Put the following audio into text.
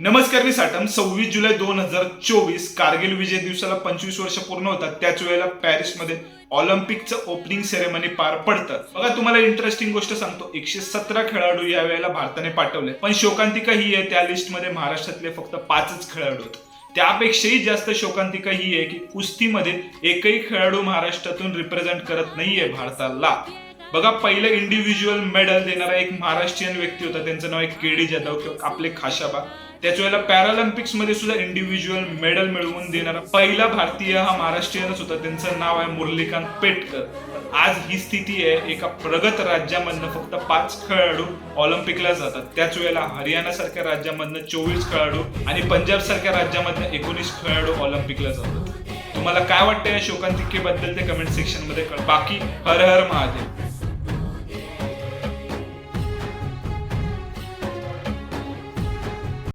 नमस्कार, मी साटम. 26 जुलै 2024 कारगिल विजय दिवसाला 25 वर्ष पूर्ण होतात. त्याच वेळेला पॅरिसमध्ये ऑलिम्पिकचं ओपनिंग सेरेमनी पार पडतं. बघा, तुम्हाला इंटरेस्टिंग गोष्ट सांगतो. 117 खेळाडू या वेळेला भारताने पाठवले, पण शोकांतिका ही आहे त्या लिस्टमध्ये महाराष्ट्रातले फक्त 5च खेळाडू आहेत. त्यापेक्षाही जास्त शोकांतिका ही आहे की कुस्तीमध्ये एकही खेळाडू महाराष्ट्रातून रिप्रेझेंट करत नाहीये भारताला. बघा, पहिलं इंडिव्हिज्युअल मेडल देणारा एक महाराष्ट्रीयन व्यक्ती होता, त्यांचं नाव आहे के.डी. जाधव किंवा आपले खाशाबा. त्याच वेळेला पॅरालिम्पिक्स मध्ये सुद्धा इंडिव्हिज्युअल मेडल मिळवून देणारा पहिला भारतीय हा महाराष्ट्रीयनच होता. त्यांचं नाव आहे मुरलीकांत पेटकर. आज ही स्थिती आहे, एका प्रगत राज्यामधनं फक्त 5 खेळाडू ऑलिम्पिकला जातात. त्याच वेळेला हरियाणा सारख्या राज्यामधनं 24 खेळाडू आणि पंजाब सारख्या राज्यामधनं 19 खेळाडू ऑलिम्पिकला जातात. तुम्हाला काय वाटतं या शोकांतिकेबद्दल ते कमेंट सेक्शन मध्ये कळवा. बाकी हर हर महादेव.